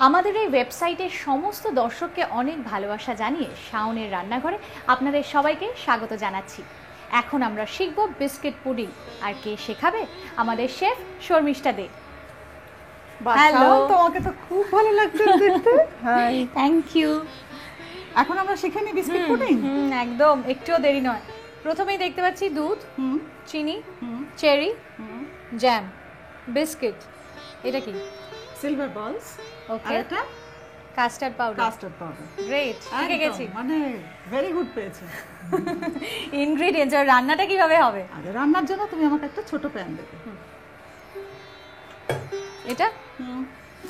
আমাদের এই ওয়েবসাইটের সমস্ত দর্শককে অনেক ভালোবাসা জানিয়ে শাওনের রান্নাঘরে আপনাদের সবাইকে স্বাগত জানাচ্ছি। এখন আমরা শিখব বিস্কিট পুডিং, আর কে শেখাবে? আমাদের শেফ শর্মিষ্ঠা দে। হ্যালো, তোমাকে তো খুব ভালো লাগছে দেখতে। Hi, thank you. এখন আমরা শিখে নিই বিস্কিট পুডিং। একদম, একটুও দেরি নয়। প্রথমেই দেখতে পাচ্ছি দুধ, চিনি, চেরি, জ্যাম, বিস্কিট। এটা কি? সিলভার বলস। ওকে, আর এটা custard powder. Custard powder. Great, শিখে গেছি। মানে ভেরি গুড পেয়েছো। ইনগ্রেডিয়েন্টস আর রান্নাটা কিভাবে হবে? আরে রান্নার জন্য তুমি আমাকে একটা ছোট প্যান দেবে। এটা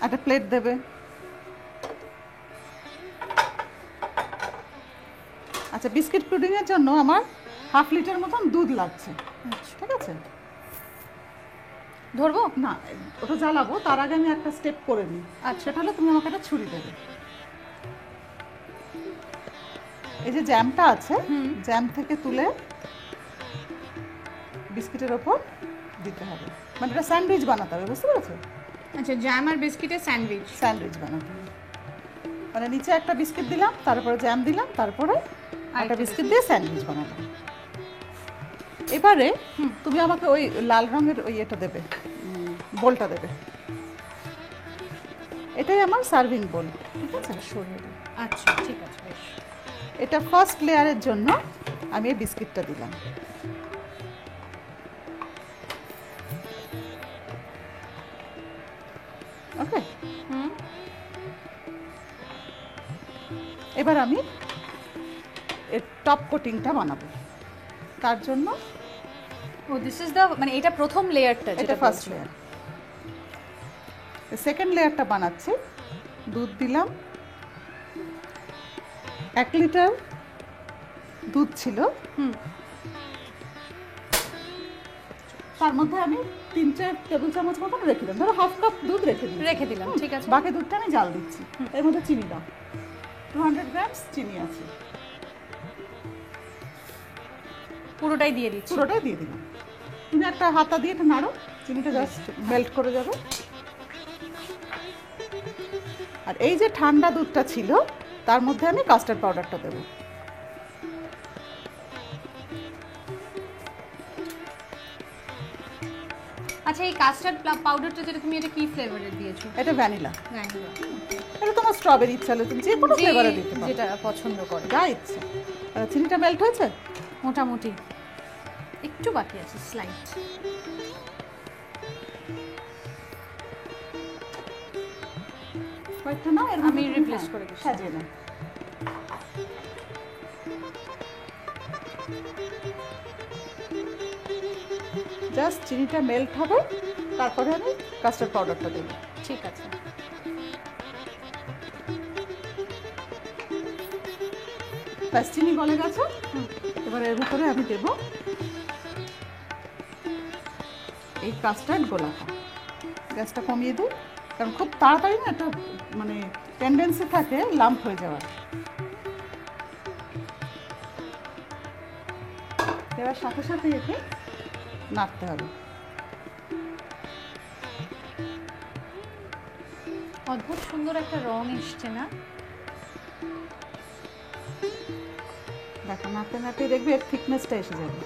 একটা প্লেট দেবে। আচ্ছা, বিস্কিট পুডিং এর জন্য আমার 1/2 লিটার মতন দুধ লাগছে। ঠিক আছে, ধরবো না ওটা জ্বালাবো, তার আগে আমি একটা স্টেপ করে নিই। আচ্ছা। সেটা হলো তুমি আমাকে একটা ছুরি দেবে। এই যে জ্যামটা আছে, জ্যাম থেকে তুলে বিস্কিটের ওপর দিতে হবে। মানে এটা স্যান্ডউইচ বানাতে হবে, বুঝতে পেরেছো? আচ্ছা, জ্যাম আর বিস্কিটের স্যান্ডউইচ। স্যান্ডউইচ বানাতে হবে, মানে নিচে একটা বিস্কিট দিলাম, তারপরে জ্যাম দিলাম, তারপরে একটা বিস্কিট দিয়ে স্যান্ডউইচ বানালাম। এবারে তুমি আমাকে ওই লাল রঙের ওই এটা দেবে, বোলটা দেবে। এটাই আমার সার্ভিং বোল। ঠিক আছে, সরিয়ে দিই। আচ্ছা, ঠিক আছে, বেশ। এটা ফার্স্ট লেয়ারের জন্য আমি এই বিস্কিটটা দিলাম। ওকে, এবার আমি এর টপ কোটিংটা বানাবো। তার জন্য ও, দিস ইজ দ্য, মানে এটা প্রথম লেয়ারটা, এটা ফার্স্ট লেয়ার। সেকেন্ড লেয়ারটা বানাচ্ছি। দুধ দিলাম, 1 লিটার দুধ ছিল। তার মধ্যে আমি 3-4 টেবিল চামচ মতন রেখে দিলাম, ধরো 1/2 কাপ দুধ রেখে দিলাম, ঠিক আছে। বাকি দুধটা আমি জাল দিচ্ছি। এর মধ্যে চিনি দাও, 200 গ্রামস চিনি আছে। পুরোটাই দিয়ে দিচ্ছি। পুরোটাই দিয়ে দিলাম। তুমি একটা হাতা দিয়ে এটা নাড়ো, চিনিটা জাস্ট মেল্ট করে যাবে। আর এই যে ঠান্ডা দুধটা ছিল, তার মধ্যে আমি কাস্টার্ড পাউডারটা দেবো। আচ্ছা, এই কাস্টার্ড পাউডারটা যেটা তুমি, এটা কি ফ্লেভারের দিয়েছো? এটা ভ্যানিলা। ভ্যানিলা। এটা তোমার স্ট্রবেরি ইচ্ছা হলে তুমি যে কোনো ফ্লেভারে দিতে পারো, যেটা পছন্দ করে। যা ইচ্ছা। আর চিনিটা মেল্ট হয়েছে মোটামুটি, একটু বাকি আছে, স্লাইট। কয়েকটা না, এর আমি রিপ্লেস করে দিচ্ছি। সাজিয়ে নাও। জাস্ট চিনিটা মেল্ট হবে, তারপরে আমি কাস্টার্ড পাউডারটা দেবো। ঠিক আছে। ব্যাস, চিনি গলে গেছে। এবার এর উপরে আমি দেব এই কাস্টার্ড গোলাটা। গ্যাসটা কমিয়ে দিই, কারণ খুব তাড়াতাড়ি না একটা মানে টেন্ডেন্সি থাকে লাম্প হয়ে যাওয়ার। এবার সাথে সাথে একে নাড়তে হবে। অদ্ভুত সুন্দর একটা রং এসছে না? দেখো, নাড়তে নাড়তে দেখবে এর থিকনেসটা এসে যাবে।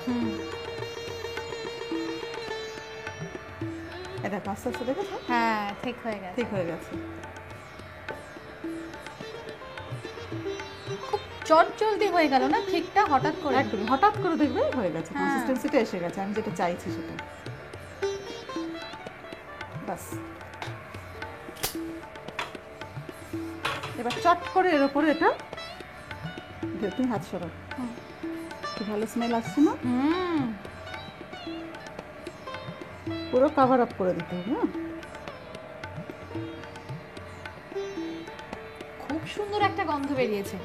এটা আস্তে আস্তে দেখেছো? হ্যাঁ, ঠিক হয়ে গেছে। ঠিক হয়ে গেছে। খুব চটজলদি হয়ে গেল না ঠিকটা, হঠাৎ করে? একদম হঠাৎ করে দেখবে হয়ে গেছে, হ্যাঁ। কনসিস্টেন্সিটা এসে গেছে, আমি যেটা চাইছি সেটা। বাস, এবার চট করে এর উপরে এটা দিয়ে তুমি হাত সরাও। কি ভালো স্মেল আসছে না? পুরো কভার আপ করে দিতে হবে। হ্যাঁ, খুব সুন্দর একটা গন্ধ বেরিয়েছে।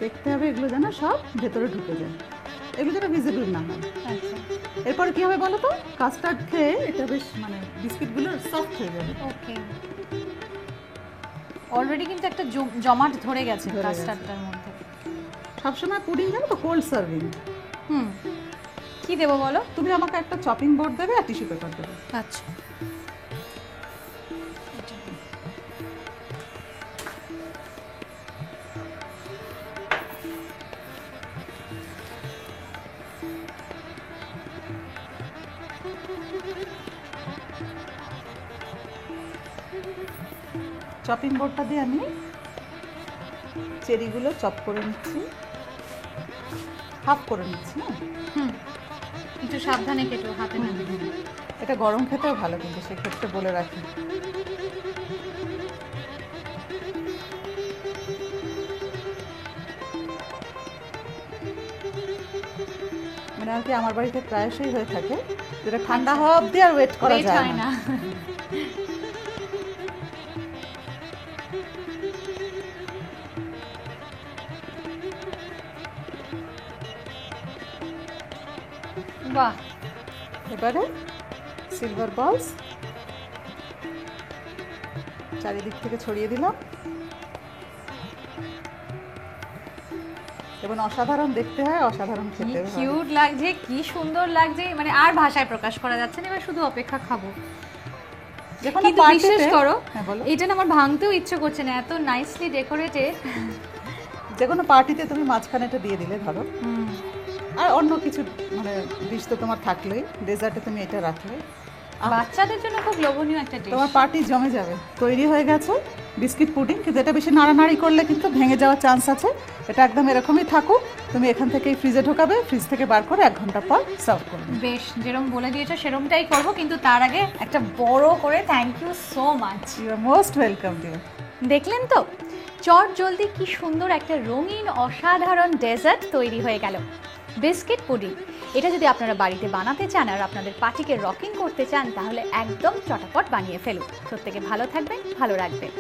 দেখতে হবে এগুলো যেন সব ভেতরে ঢুকে যায়, এগুলো যেন ভিজিবল না হয়। আচ্ছা, এরপর কি হবে বলো তো? কাস্টার্ড খেয়ে এটা বেশ মানে বিস্কিটগুলো সফট হয়ে যাবে। ওকে। অলরেডি কিন্তু একটা জমাট ধরে গেছে ধরে গেছে। কাস্টার্ডটার মধ্যে। সবসময় পুডিং জানো তো কোল্ড সার্ভিং। হুম, কি দেবো বলো? তুমি আমাকে একটা চপিং বোর্ড দেবে আর টিস্যু পেপার দেবে। আচ্ছা, চপিং বোর্ডটা দিয়ে আমি চেরিগুলো চপ করে নিচ্ছি, হাফ করে নিচ্ছি। না হুম, একটু সাবধানে কেটো, হাতে না। এটা গরম খেতেও ভালো, কিন্তু সেক্ষেত্রে বলে রাখি। মানে আর কি আমার বাড়িতে প্রায়শই হয়ে থাকে, যেটা ঠান্ডা হওয়া অবধি আর ওয়েট করা Wait যায় হয় না। না। বাহ, এবারে সিলভার বলস চারিদিক থেকে ছড়িয়ে দিলাম, এবং অসাধারণ দেখতে হয়, অসাধারণ কি খেতে হয়। কিউট লাগছে, কি সুন্দর লাগছে, মানে আর ভাষায় প্রকাশ করা যাচ্ছে না। এবার শুধু অপেক্ষা খাবো। যে কোনো কিন্তু পার্টিতে বিশ্বাস করো, হ্যাঁ বলো, এটা না আমার ভাঙতেও ইচ্ছে করছে না, এত নাইসলি ডেকোরেটেড। যে কোনো পার্টিতে তুমি মাঝখানে এটা দিয়ে দিলে ধরো, আর অন্য কিছু মানে ডিশ তো তোমার থাকলেই, ডেজার্টে তুমি এটা রাখলে বাচ্চাদের জন্য খুব লোভনীয় একটা ডিশ। তোমার পার্টি জমে যাবে। তৈরি হয়ে গেছে বিস্কিট পুডিং, কিন্তু এটা বেশি নাড়ানাড়ি করলে কিন্তু ভেঙে যাওয়ার চান্স আছে। এটা একদম এরকমই থাকুক, তুমি এখান থেকেই ফ্রিজে ঢোকাবে, ফ্রিজ থেকে বার করে 1 ঘন্টা পর সার্ভ করবে। বেশ, যেরকম বলে দিয়েছো সেরকমটাই করব, কিন্তু তার আগে একটা বড় করে thank you so much. You are most welcome dear. দেখলেন তো, চট জলদি কি সুন্দর একটা রঙিন অসাধারণ ডেজার্ট তৈরি হয়ে গেল, বিস্কিট পুডিং। এটা যদি আপনারা বাড়িতে বানাতে চান আর আপনাদের পার্টিকে রকিং করতে চান, তাহলে একদম চটাপট বানিয়ে ফেলুন। প্রত্যেকে ভালো থাকবেন, ভালো রাখবেন।